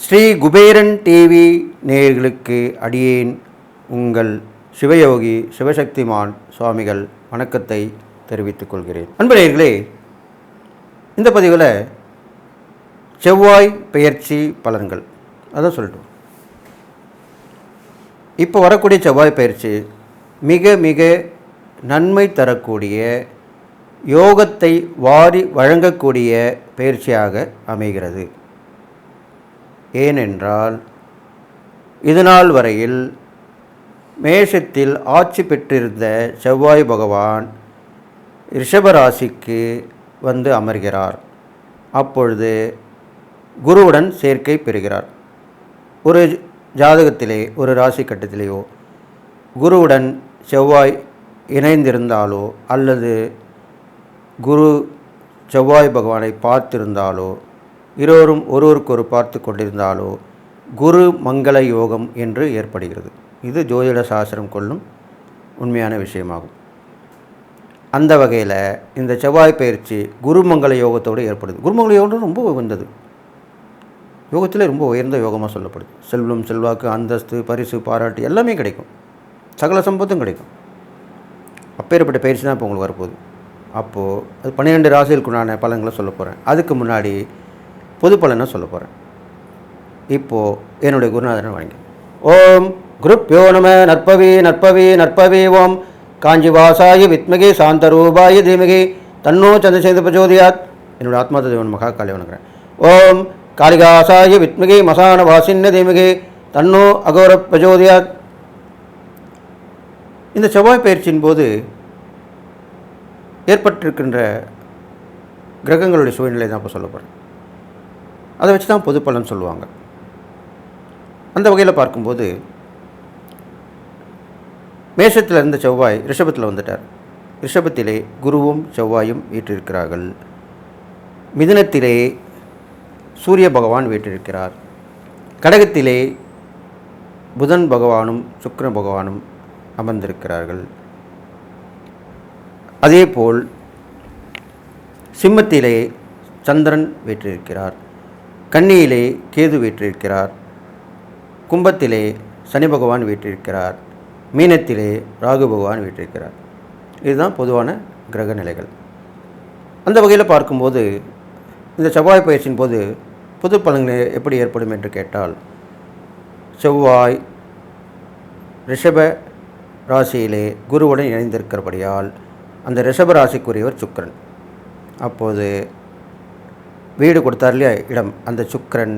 Sri Kuberan TV நேயர்களுக்கு அடியேன் உங்கள் சிவயோகி சிவசக்திமான் சுவாமிகள் வணக்கத்தை தெரிவித்துக் கொள்கிறேன். அன்பு நேயர்களே, இந்த பதிவில் செவ்வாய் பெயர்ச்சி பலன்கள் அதான் சொல்லிட்டோம். இப்போ வரக்கூடிய செவ்வாய் பெயர்ச்சி மிக மிக நன்மை தரக்கூடிய, யோகத்தை வாரி வழங்கக்கூடிய பெயர்ச்சியாக அமைகிறது. ஏனென்றால் இதுநாள் வரையில் மேஷத்தில் ஆட்சி பெற்றிருந்த செவ்வாய் பகவான் ரிஷபராசிக்கு வந்து அமர்கிறார். அப்பொழுது குருவுடன் சேர்க்கை பெறுகிறார். ஒரு ஜாதகத்திலே, ஒரு ராசி கட்டத்திலேயோ குருவுடன் செவ்வாய் இணைந்திருந்தாலோ அல்லது குரு செவ்வாய் பகவானை பார்த்திருந்தாலோ, இருவரும் ஒருவருக்கொரு பார்த்து கொண்டிருந்தாலோ குரு மங்கள யோகம் என்று ஏற்படுகிறது. இது ஜோதிட சாஸ்திரம் கொள்ளும் உண்மையான விஷயமாகும். அந்த வகையில் இந்த செவ்வாய் பயிற்சி குரு மங்கள யோகத்தோடு ஏற்படுது. குருமங்கள யோகம் ரொம்ப உயர்ந்தது, யோகத்தில் ரொம்ப உயர்ந்த யோகமாக சொல்லப்படுது. செல்வம், செல்வாக்கு, அந்தஸ்து, பரிசு, பாராட்டு எல்லாமே கிடைக்கும், சகல சம்பத்தும் கிடைக்கும். அப்பேற்பட்ட பயிற்சி தான் இப்போ உங்களுக்கு வரப்போகுது. அப்போது அது 12 ராசிகளுக்குண்டான பலன்களை சொல்ல போகிறேன். அதுக்கு முன்னாடி பொது பலனை சொல்ல போகிறேன். இப்போது என்னுடைய குருநாதனை வணங்கி ஓம் குருப்யோ நம நற்பவி நற்பவி நற்பவி ஓம் காஞ்சிவாசாய வித்மகி சாந்தரூபாய தீமகி தன்னோ சந்திரசேகர பிரச்சோதயாத். என்னுடைய ஆத்மாத தேவன் மகா காளி வணங்குறேன். ஓம் காளிகாசாய வித்மகி மசான வாசின்ன தீமகி தன்னோ அகோர பிரச்சோதயாத். இந்த செவ்வாய் பயிற்சியின் போது ஏற்பட்டிருக்கின்ற கிரகங்களுடைய சூழ்நிலை தான் இப்போ சொல்ல போகிறேன். அதை வச்சு தான் பொது பலன் சொல்லுவாங்க. அந்த வகையில் பார்க்கும்போது மேஷத்தில் இருந்த செவ்வாய் ரிஷபத்தில் வந்துட்டார். ரிஷபத்திலே குருவும் செவ்வாயும் வீற்றிருக்கிறார்கள். மிதுனத்திலே சூரிய பகவான் வீற்றிருக்கிறார். கடகத்திலே புதன் பகவானும் சுக்கிர பகவானும் அமர்ந்திருக்கிறார்கள். அதேபோல் சிம்மத்திலே சந்திரன் வீற்றிருக்கிறார். கன்னியிலே கேது வீற்றிருக்கிறார். கும்பத்திலே சனி பகவான் வீற்றிருக்கிறார். மீனத்திலே ராகு பகவான் வீற்றிருக்கிறார். இதுதான் பொதுவான கிரக நிலைகள். அந்த வகையில் பார்க்கும்போது இந்த செவ்வாய் பயிற்சியின் போது பொது பலன்கள் எப்படி ஏற்படும் என்று கேட்டால், செவ்வாய் ரிஷப ராசியிலே குருவுடன் இணைந்திருக்கிறபடியால் அந்த ரிஷப ராசிக்குரியவர் சுக்கிரன். அப்போது வீடு கொடுத்தார் இல்லையா, இடம், அந்த சுக்கிரன்,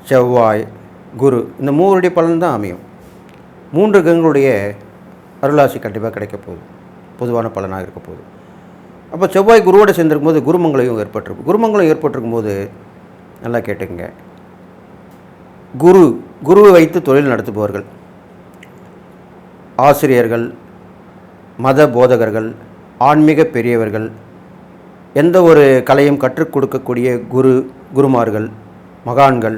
செவ்வாய், குரு, இந்த 3 பலன் தான் அமையும். 3 கிரகங்களுடைய அருளாசி கண்டிப்பாக கிடைக்க போகுது, பொதுவான பலனாக இருக்க போகுது. அப்போ செவ்வாய் குருவோடு சேர்ந்திருக்கும் போது குருமங்களையும் ஏற்பட்டிருக்கும். குருமங்கலம் ஏற்பட்டிருக்கும் போது நல்லா கேட்டுங்க, குருவை வைத்து தொழில் நடத்துபவர்கள், ஆசிரியர்கள், மத போதகர்கள், ஆன்மீக பெரியவர்கள், எந்த ஒரு கலையும் கற்றுக் கொடுக்கக்கூடிய குருமார்கள், மகான்கள்,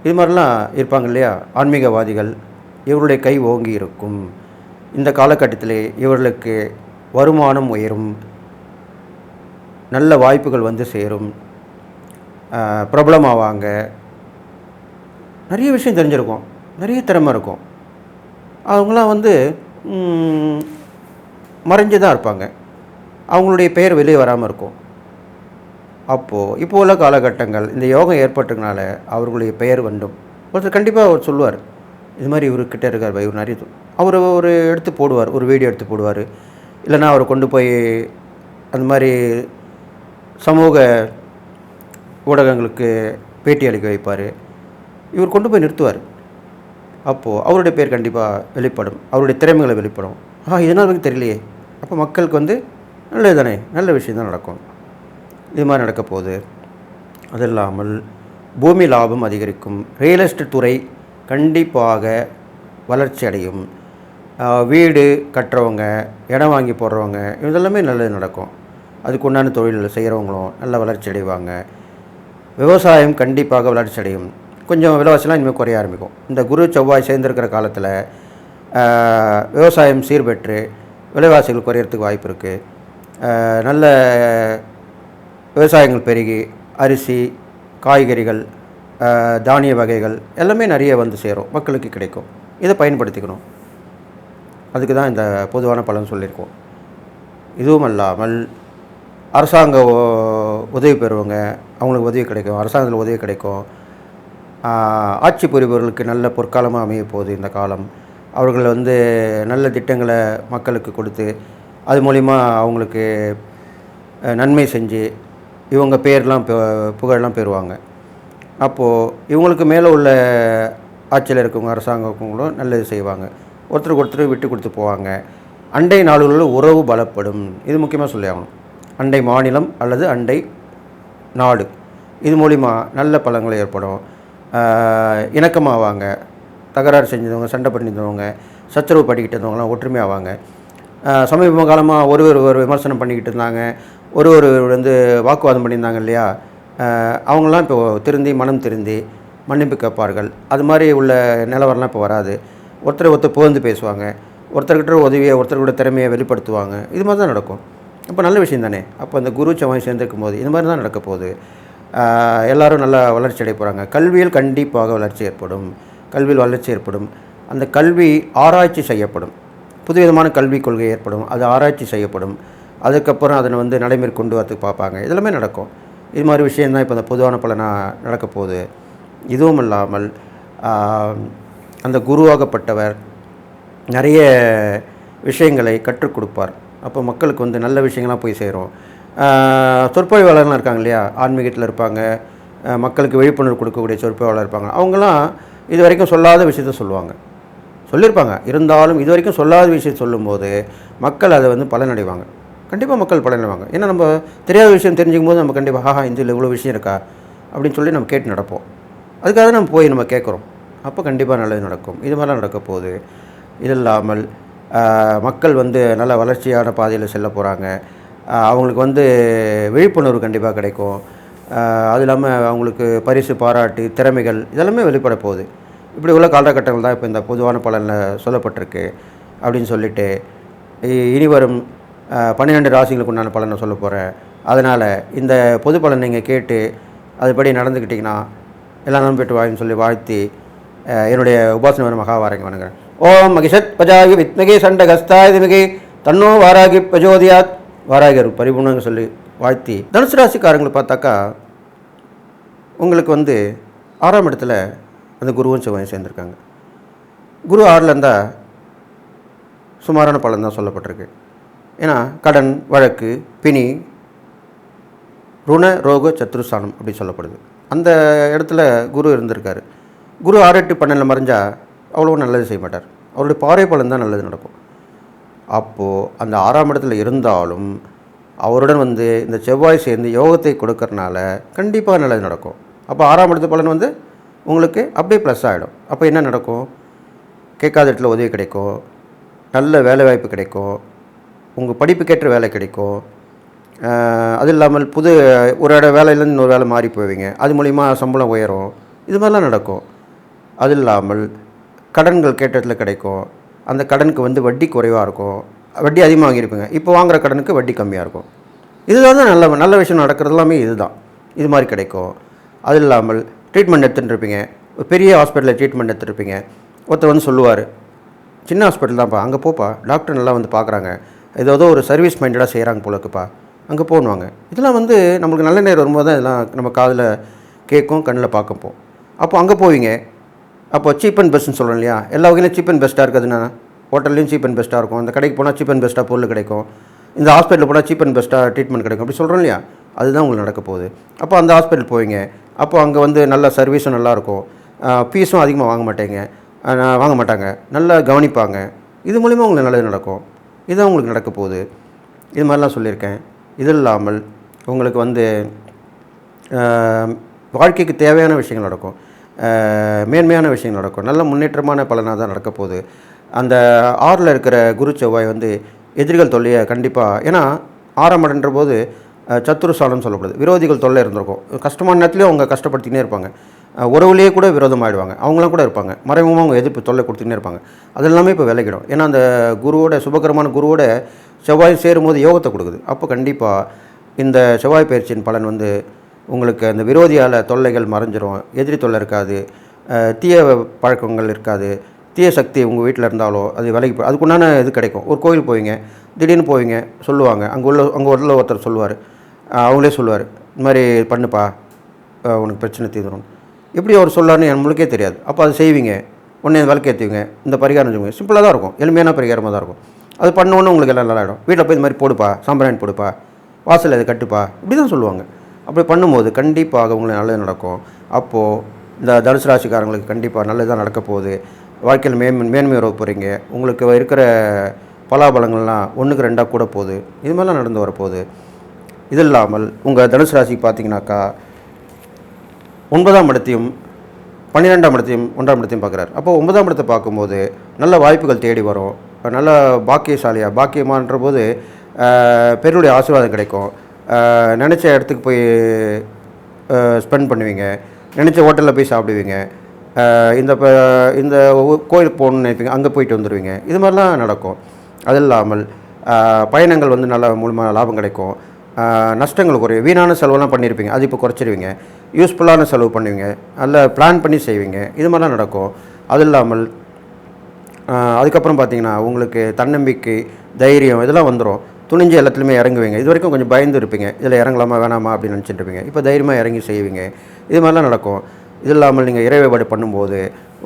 இது மாதிரிலாம் இருப்பாங்க இல்லையா, ஆன்மீகவாதிகள், இவருடைய கை ஓங்கி இருக்கும். இந்த காலகட்டத்திலே இவர்களுக்கு வருமானம் உயரும், நல்ல வாய்ப்புகள் வந்து சேரும், பிரபலமாவாங்க, நிறைய விஷயம் தெரிஞ்சிருக்கும், நிறைய திறமை இருக்கும். அவங்களாம் வந்து மறைஞ்சு தான் இருப்பாங்க, அவங்களுடைய பெயர் வெளியே வராமல் இருக்கும். அப்போது இப்போ உள்ள காலகட்டங்கள் இந்த யோகம் ஏற்பட்டதுனால அவர்களுடைய பெயர் வேண்டும். ஒருத்தர் கண்டிப்பாக அவர் சொல்லுவார், இது மாதிரி இவர்கிட்ட இருக்கார், இவர் நிறைய அவர் ஒரு எடுத்து போடுவார், ஒரு வீடியோ எடுத்து போடுவார். இல்லைன்னா அவர் கொண்டு போய் அந்த மாதிரி சமூக ஊடகங்களுக்கு பேட்டி அளிக்க வைப்பார். இவர் கொண்டு போய் நிறுத்துவார். அப்போது அவருடைய பேர் கண்டிப்பாக வெளிப்படும், அவருடைய திறமைகளை வெளிப்படும். இதனால் வந்து தெரியலையே, அப்போ மக்களுக்கு வந்து நல்லது தானே, நல்ல விஷயம் தான் நடக்கும். இது மாதிரி நடக்க போகுது. அது இல்லாமல் பூமி லாபம் அதிகரிக்கும். ரியல் எஸ்டேட் துறை கண்டிப்பாக வளர்ச்சி அடையும். வீடு கட்டுறவங்க, இடம் வாங்கி போடுறவங்க, இதெல்லாமே நல்லது நடக்கும். அதுக்கு உண்டான தொழில் செய்கிறவங்களும் நல்ல வளர்ச்சி அடைவாங்க. விவசாயம் கண்டிப்பாக வளர்ச்சி அடையும். கொஞ்சம் விலைவாசிலாம் இனிமேல் குறைய ஆரம்பிக்கும். இந்த குரு செவ்வாய் சேர்ந்திருக்கிற காலத்தில் விவசாயம் சீர்பெற்று விலைவாசிகள் குறையிறதுக்கு வாய்ப்பு இருக்குது. நல்ல விவசாயங்கள் பெருகி அரிசி, காய்கறிகள், தானிய வகைகள் எல்லாமே நிறைய வந்து சேரும், மக்களுக்கு கிடைக்கும். இதை பயன்படுத்திக்கணும். அதுக்கு தான் இந்த பொதுவான பலன் சொல்லியிருக்கோம். இதுவும் அல்லாமல் அரசாங்க உதவி பெறுவங்க, அவங்களுக்கு உதவி கிடைக்கும், அரசாங்கத்தில் உதவி கிடைக்கும். ஆட்சி புரிபவர்களுக்கு நல்ல பொற்காலமாக அமைய போகுது இந்த காலம். அவர்கள் வந்து நல்ல திட்டங்களை மக்களுக்கு கொடுத்து அது மூலிமா அவங்களுக்கு நன்மை செஞ்சு இவங்க பேர்லாம் புகழெலாம் பெறுவாங்க. அப்போது இவங்களுக்கு மேலே உள்ள ஆட்சியில் இருக்கவங்க, அரசாங்கங்களும் நல்லது செய்வாங்க. ஒருத்தருக்கு ஒருத்தர் விட்டு கொடுத்து போவாங்க. அண்டை நாடுகளில் உறவு பலப்படும். இது முக்கியமாக சொல்லி ஆகணும். அண்டை மாநிலம் அல்லது அண்டை நாடு, இது மூலிமா நல்ல பலன்கள் ஏற்படும். இணக்கமாவாங்க. தகராறு செஞ்சவங்க, சண்டை பண்ணியிருந்தவங்க, சச்சரவு பண்ணிக்கிட்டு இருந்தவங்களாம் ஒற்றுமையாவாங்க. சமீப காலமாக ஒரு விமர்சனம் பண்ணிக்கிட்டு இருந்தாங்க, ஒரு வந்து வாக்குவாதம் பண்ணியிருந்தாங்க இல்லையா, அவங்களாம் இப்போ மனம் திருந்தி மன்னிப்பு கேட்பார்கள். அது மாதிரி உள்ள நிலவரம்லாம் இப்போ வராது. ஒருத்தர் புகழ்ந்து பேசுவாங்க, ஒருத்தர்கிட்ட உதவியை, ஒருத்தரோட திறமையை வெளிப்படுத்துவாங்க. இது மாதிரி தான் நடக்கும். அப்போ நல்ல விஷயம் தானே. அப்போ அந்த குரு செவ்வாய் சேர்ந்துருக்கும் போது இது மாதிரி தான் நடக்க போகுது. எல்லோரும் நல்லா வளர்ச்சி அடைய போகிறாங்க. கல்வியில் கண்டிப்பாக வளர்ச்சி ஏற்படும். கல்வியில் வளர்ச்சி ஏற்படும். அந்த கல்வி ஆராய்ச்சி செய்யப்படும். புதுவிதமான கல்விக் கொள்கை ஏற்படும். அது ஆராய்ச்சி செய்யப்படும். அதுக்கப்புறம் அதனை வந்து நடைமுறை கொண்டு வரத்துக்கு பார்ப்பாங்க. இதெல்லாமே நடக்கும். இது மாதிரி விஷயந்தான் இப்போ அந்த பொதுவான பலனாக நடக்க போகுது. இதுவும் இல்லாமல் அந்த குருவாகப்பட்டவர் நிறைய விஷயங்களை கற்றுக் கொடுப்பார். அப்போ மக்களுக்கு வந்து நல்ல விஷயங்கள்லாம் போய் சேரும். சொற்பொழிவாளர்லாம் இருக்காங்க இல்லையா, ஆன்மீகத்தில் இருப்பாங்க, மக்களுக்கு விழிப்புணர்வு கொடுக்கக்கூடிய சொற்பொழிவாளர் இருப்பாங்க. அவங்களாம் இது வரைக்கும் சொல்லாத விஷயத்த சொல்லியிருப்பாங்க. இருந்தாலும் இது வரைக்கும் சொல்லாத விஷயம் சொல்லும்போது மக்கள் அதை வந்து பலனடைவாங்க. கண்டிப்பாக மக்கள் பலனடைவாங்க. ஏன்னா நம்ம தெரியாத விஷயம் தெரிஞ்சுக்கும் போது நம்ம கண்டிப்பாக இதில் இவ்வளோ விஷயம் இருக்கா அப்படின்னு சொல்லி நம்ம கேட்டு நடப்போம். அதுக்காக நம்ம போய் நம்ம கேட்குறோம். அப்போ கண்டிப்பாக நல்லது நடக்கும். இது மாதிரிலாம் நடக்க போகுது. இது இல்லாமல் மக்கள் வந்து நல்ல வளர்ச்சியான பாதையில் செல்ல போகிறாங்க. அவங்களுக்கு வந்து விழிப்புணர்வு கண்டிப்பாக கிடைக்கும். அது இல்லாமல் அவங்களுக்கு பரிசு, பாராட்டு, திறமைகள் இதெல்லாமே வெளிப்பட போகுது. இப்படி உள்ள காலகட்டங்கள் தான் இப்போ இந்த பொதுவான பலனில் சொல்லப்பட்டிருக்கு அப்படின்னு சொல்லிட்டு இனி வரும் 12 ராசிகளுக்கு உண்டான பலனை சொல்ல போகிறேன். அதனால் இந்த பொது பலன் நீங்கள் கேட்டு அதுபடி நடந்துக்கிட்டிங்கன்னா எல்லாம் நலம் பெற்று வாயின்னு சொல்லி வாழ்த்தி என்னுடைய உபாசனை வரும் மகாவாரங்க வணங்குறேன். ஓம் மகிஷத் பஜாகி வித்மகி சண்டகஸ்தாய திமிகி தன்னோ வாராகி பிரஜோதியாத் வாராகி பரிபூர்ணங்க சொல்லி வாழ்த்தி தனுசு ராசிக்காரங்களை பார்த்தாக்கா உங்களுக்கு வந்து 6ஆம் இடத்துல அந்த குருவும் செவ்வாயும் சேர்ந்துருக்காங்க. குரு 6ல் இருந்தால் சுமாரான பலன் தான் சொல்லப்பட்டிருக்கு. ஏன்னா கடன், வழக்கு, பிணி, ருண, ரோக, சத்ருஸ்தானம் அப்படி சொல்லப்படுது. அந்த இடத்துல குரு இருந்திருக்காரு. குரு 6, 8, 12 மறைஞ்சால் அவ்வளோ நல்லது செய்ய மாட்டார். அவருடைய பார்வை பலன் தான் நல்லது நடக்கும். அப்போது அந்த 6ஆம் இடத்துல இருந்தாலும் அவருடன் வந்து இந்த செவ்வாய் சேர்ந்து யோகத்தை கொடுக்கறனால கண்டிப்பாக நல்லது நடக்கும். அப்போ 6ஆம் இடத்து பலன் வந்து உங்களுக்கு அப்படியே ப்ளஸ் ஆகிடும். அப்போ என்ன நடக்கும்? கேட்காத இடத்துல உதவி கிடைக்கும், நல்ல வேலை வாய்ப்பு கிடைக்கும், உங்கள் படிப்புக்கேற்ற வேலை கிடைக்கும். அது இல்லாமல் ஒரு வேலையிலேருந்து இன்னொரு வேலை மாறி போவீங்க. அது மூலிமா சம்பளம் உயரும். இது மாதிரிலாம் நடக்கும். அது இல்லாமல் கடன்கள் கேட்ட இடத்துல கிடைக்கும். அந்த கடனுக்கு வந்து வட்டி குறைவாக இருக்கும். வட்டி அதிகமாக வாங்கியிருப்பீங்க, இப்போ வாங்குகிற கடனுக்கு வட்டி கம்மியாக இருக்கும். இதுதான் தான் நல்ல விஷயம் நடக்கிறது எல்லாமே இதுதான். இது மாதிரி கிடைக்கும். அது இல்லாமல் ட்ரீட்மெண்ட் எடுத்துகிட்டு இருப்பீங்க, ஒரு பெரிய ஹாஸ்பிட்டலில் ட்ரீட்மெண்ட் எடுத்துருப்பீங்க. ஒருத்தர் வந்து சொல்லுவார், சின்ன ஹாஸ்பிட்டல் தான்ப்பா, அங்கே போப்பா, டாக்டர் நல்லா வந்து பார்க்குறாங்க, ஏதோ ஒரு சர்வீஸ் மைண்டடாக செய்கிறாங்க போலக்குப்பா, அங்கே போகணுவாங்க. இதெல்லாம் வந்து நம்மளுக்கு நல்ல நேரம் வரும்போது தான் இதெல்லாம் நம்ம காதில் கேட்கும், கண்ணில் பார்க்கப்போம். அப்போ அங்கே போவீங்க. அப்போ சீப் அண்ட் பெஸ்ட்னு சொல்கிறோம் இல்லையா, எல்லா வகையிலும் சீப் அண்ட் பெஸ்ட்டாக இருக்குதுன்னா ஹோட்டல்லையும் சீப் அண்ட் பெஸ்ட்டாக இருக்கும், அந்த கடைக்கு போனால் சீப் அண்ட் பெஸ்ட்டாக பொருள் கிடைக்கும், இந்த ஹாஸ்பிட்டலில் போனால் சீப் அண்ட் பெஸ்ட்டாக ட்ரீட்மெண்ட் கிடைக்கும், அப்படி சொல்கிறோம் இல்லையா, அதுதான் உங்களுக்கு நடக்க போகுது. அப்போ அந்த ஹாஸ்பிட்டல் போவீங்க. அப்போ அங்கே வந்து நல்ல சர்வீஸும் நல்லாயிருக்கும், ஃபீஸும் அதிகமாக வாங்க மாட்டாங்க, நல்லா கவனிப்பாங்க. இது மூலிமா உங்களுக்கு நல்லது நடக்கும். இதுதான் உங்களுக்கு நடக்க போகுது. இது மாதிரிலாம் சொல்லியிருக்கேன். இது இல்லாமல் உங்களுக்கு வந்து வாழ்க்கைக்கு தேவையான விஷயங்கள் நடக்கும், மேன்மையான விஷயங்கள் நடக்கும், நல்ல முன்னேற்றமான பலனாக தான் நடக்க போகுது. அந்த 6ல் இருக்கிற குரு செவ்வாய் வந்து எதிரிகள் தொல்லையை கண்டிப்பாக, ஏன்னா 6ஆம் இடம்ன்ற போது சத்துருசாலம் சொல்லப்படுது, விரோதிகள் தொல்லை இருந்திருக்கும். கஷ்டமான நேரத்துலேயும் அவங்க கஷ்டப்படுத்தினே இருப்பாங்க, உறவுலேயே கூட விரோதம் ஆகிடுவாங்க, அவங்களாம் கூட இருப்பாங்க, மறைமுகமாக அவங்க எதிர்ப்பு தொல்லை கொடுத்துக்கினே இருப்பாங்க. அது எல்லாமே இப்போ விலகிடும். ஏன்னா அந்த குருவோட சுபகரமான குருவோட செவ்வாய் சேரும்போது யோகத்தை கொடுக்குது. அப்போ கண்டிப்பாக இந்த செவ்வாய் பயிற்சியின் பலன் வந்து உங்களுக்கு அந்த விரோதியால் தொல்லைகள் மறைஞ்சிரும், எதிரி தொல்லை இருக்காது, தீய பழக்கங்கள் இருக்காது, தீய சக்தி உங்கள் வீட்டில் இருந்தாலோ அது விலைக்கு அதுக்குண்டான இது கிடைக்கும். ஒரு கோயில் போவீங்க, திடீர்னு போவீங்க, சொல்லுவாங்க, அங்கே உள்ள ஒருத்தர் சொல்லுவார், அவங்களே சொல்லுவார், இந்த மாதிரி பண்ணுப்பா உனக்கு பிரச்சனை தீர்ந்துடும். எப்படி அவர் சொல்லார்னு நம்மளுக்கே தெரியாது. அப்போ அது செய்வீங்க, உடனே விளக்கேற்றுவீங்க, இந்த பரிகாரம் செய்வீங்க. சிம்பிளாக தான் இருக்கும், எளிமையான பரிகாரமாக தான் இருக்கும். அது பண்ணோன்னு உங்களுக்கு எல்லாம் நல்லா ஆகிடும். வீட்டில் போய் இந்த மாதிரி போடுப்பா, சாம்பிராணி போடுப்பா, வாசல் அதை கட்டுப்பா, இப்படி தான் சொல்லுவாங்க. அப்படி பண்ணும்போது கண்டிப்பாக உங்களுக்கு நல்லது நடக்கும். அப்போது இந்த தனுசு ராசிக்காரங்களுக்கு கண்டிப்பாக நல்லதாக நடக்க போகுது. வாழ்க்கையில் மேன்மை வர போகிறீங்க. உங்களுக்கு இருக்கிற பலாபலங்கள்லாம் 1க்கு 2 கூட போகுது. இது மாதிரிலாம் நடந்து வரப்போகுது. இது இல்லாமல் உங்கள் தனுசு ராசிக்கு பார்த்தீங்கன்னாக்கா 9ஆம் இடத்தையும் 12ஆம் இடத்தையும் 1ஆம் இடத்தையும் பார்க்குறாரு. அப்போ 9ஆம் இடத்தை பார்க்கும்போது நல்ல வாய்ப்புகள் தேடி வரும். நல்ல பாக்கியமான்ற போது பெருடைய ஆசீர்வாதம் கிடைக்கும். நினச்ச இடத்துக்கு போய் ஸ்பெண்ட் பண்ணுவீங்க, நினச்ச ஹோட்டலில் போய் சாப்பிடுவீங்க, இந்த கோயிலுக்கு போகணுன்னு நினைப்பீங்க, அங்கே போயிட்டு வந்துடுவீங்க. இது மாதிரிலாம் நடக்கும். அது இல்லாமல் பயணங்கள் வந்து நல்ல மூலமாக லாபம் கிடைக்கும். நஷ்டங்கள் குறையும். வீணான செலவெல்லாம் பண்ணியிருப்பீங்க, அது இப்போ குறைச்சிடுவீங்க. யூஸ்ஃபுல்லான செலவு பண்ணுவீங்க, நல்ல பிளான் பண்ணி செய்வீங்க. இது மாதிரிலாம் நடக்கும். அது இல்லாமல் அதுக்கப்புறம் பார்த்தீங்கன்னா உங்களுக்கு தன்னம்பிக்கை, தைரியம் இதெல்லாம் வந்துடும். துணிஞ்சு எல்லாத்துலேயுமே இறங்குவீங்க. இது வரைக்கும் கொஞ்சம் பயந்து இருப்பீங்க, இதில் இறங்கலாமா வேணாமா அப்படின்னு நினச்சிட்டு இருப்பீங்க. இப்போ தைரியமாக இறங்கி செய்வீங்க. இது மாதிரிலாம் நடக்கும். இது இல்லாமல் நீங்கள் இறை வழிபாடு பண்ணும்போது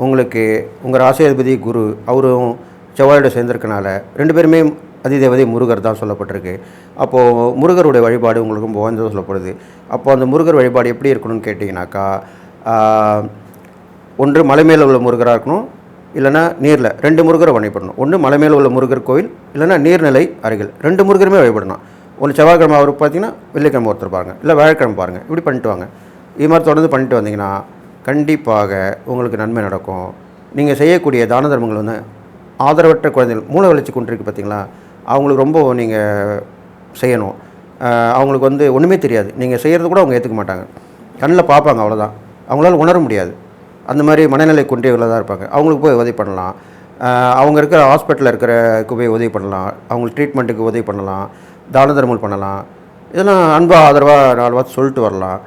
உங்களுக்கு உங்கள் ராசியாதிபதி குரு அவரும் செவ்வாயோட சேர்ந்திருக்கனால 2 பேருமே அதிதேவதை முருகர் தான் சொல்லப்பட்டிருக்கு. அப்போது முருகருடைய வழிபாடு உங்களுக்கு ரொம்ப உயர்ந்ததாக சொல்லப்படுது. அப்போது அந்த முருகர் வழிபாடு எப்படி இருக்கணும்னு கேட்டிங்கனாக்கா, ஒன்று மலை மேலே உள்ள முருகராக இருக்கணும், இல்லைனா நீரில் 2 முருகரை வழிபடணும். ஒன்று மலை மேலே உள்ள முருகர் கோயில், இல்லைனா நீர்நிலை அருகில் 2 முருகருமே வழிபடணும். ஒன்று செவ்வாய்க்கிழமை அவருக்கு பார்த்தீங்கன்னா வெள்ளிக்கிழமை ஒருத்தர் பாருங்கள், இல்லை வியாழக்கிழமை பாருங்கள். இப்படி பண்ணிட்டு வாங்க. இது மாதிரி தொடர்ந்து பண்ணிட்டு வந்தீங்கன்னா கண்டிப்பாக உங்களுக்கு நன்மை நடக்கும். நீங்கள் செய்யக்கூடிய தான தர்மங்கள் வந்து ஆதரவற்ற குழந்தைகள் மூளை வளர்ச்சி கொண்டிருக்கு பார்த்தீங்களா, அவங்களுக்கு ரொம்ப நீங்கள் செய்யணும். அவங்களுக்கு வந்து ஒன்றுமே தெரியாது, நீங்கள் செய்கிறது கூட அவங்க ஏற்றுக்க மாட்டாங்க. கண்ணில் பார்ப்பாங்க, அவ்வளோதான். அவங்களால உணர முடியாது. அந்த மாதிரி மனநிலை கொண்டவர்களாக தான் இருப்பாங்க. அவங்களுக்கு போய் உதவி பண்ணலாம். அவங்க இருக்கிற ஹாஸ்பிட்டலில் இருக்கிறக்கு போய் உதவி பண்ணலாம். அவங்களுக்கு ட்ரீட்மெண்ட்டுக்கு உதவி பண்ணலாம். தான தர்மங்கள் பண்ணலாம். இதெல்லாம் அன்பாக ஆதரவாக 4 வார்த்தை சொல்லிட்டு வரலாம்.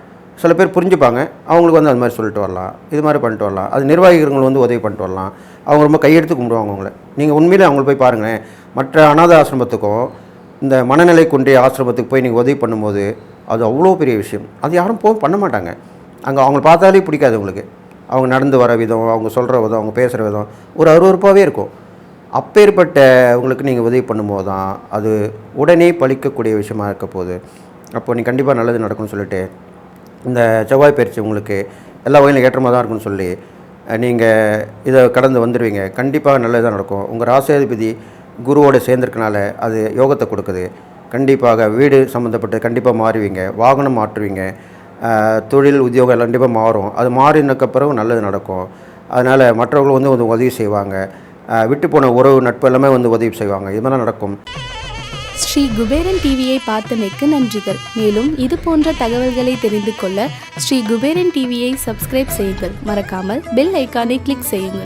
சில பேர் புரிஞ்சுப்பாங்க, அவங்களுக்கு வந்து அது மாதிரி சொல்லிட்டு வரலாம். இது மாதிரி பண்ணிட்டு வரலாம். அது நிர்வாகிகள் வந்து உதவி பண்ணிட்டு வரலாம். அவங்க ரொம்ப கையெடுத்து கும்பிடுவாங்க உங்களை. நீங்கள் உண்மையிலே அவங்கள போய் பாருங்களேன். மற்ற அநாத ஆசிரமத்துக்கும் இந்த மனநிலை கொண்டே ஆசிரமத்துக்கு போய் நீங்கள் உதவி பண்ணும்போது அது அவ்வளோ பெரிய விஷயம். அது யாரும் பண்ண மாட்டாங்க. அங்கே அவங்கள பார்த்தாலே பிடிக்காது உங்களுக்கு. அவங்க நடந்து வர விதம், அவங்க சொல்கிற விதம், அவங்க பேசுகிற விதம் ஒரு அருவருப்பாகவே இருக்கும். அப்பேற்பட்ட உங்களுக்கு நீங்கள் உதவி பண்ணும்போது தான் அது உடனே பலிக்கக்கூடிய விஷயமாக இருக்க போகுது. அப்போது நீ கண்டிப்பாக நல்லது நடக்கும்னு சொல்லிட்டு இந்த செவ்வாய் பயிற்சி உங்களுக்கு எல்லா வகையிலும் ஏற்றமாக தான் இருக்குன்னு சொல்லி நீங்கள் இதை கடந்து வந்துடுவீங்க. கண்டிப்பாக நல்லதாக நடக்கும். உங்கள் ராசியாதிபதி குருவோடு சேர்ந்திருக்கனால அது யோகத்தை கொடுக்குது. கண்டிப்பாக வீடு சம்மந்தப்பட்டு கண்டிப்பாக மாறுவீங்க, வாகனம் மாற்றுவீங்க, தொழில் உத்தியோகம் கண்டிப்பாக மாறும். அது மாறினக்கு பிறகு நல்லது நடக்கும். அதனால் மற்றவர்களும் வந்து உதவி செய்வாங்க. விட்டு போன உறவு நட்பு எல்லாமே வந்து உதவி செய்வாங்க. இது மாதிரிலாம் நடக்கும். ஸ்ரீ குபேரன் டிவியை பார்த்தமைக்கு நன்றிகள். மேலும் இது போன்ற தகவல்களை தெரிந்து கொள்ள ஸ்ரீ குபேரன் டிவியை சப்ஸ்கிரைப் செய்யுங்கள். மறக்காமல் பெல் ஐக்கானை கிளிக் செய்யுங்கள்.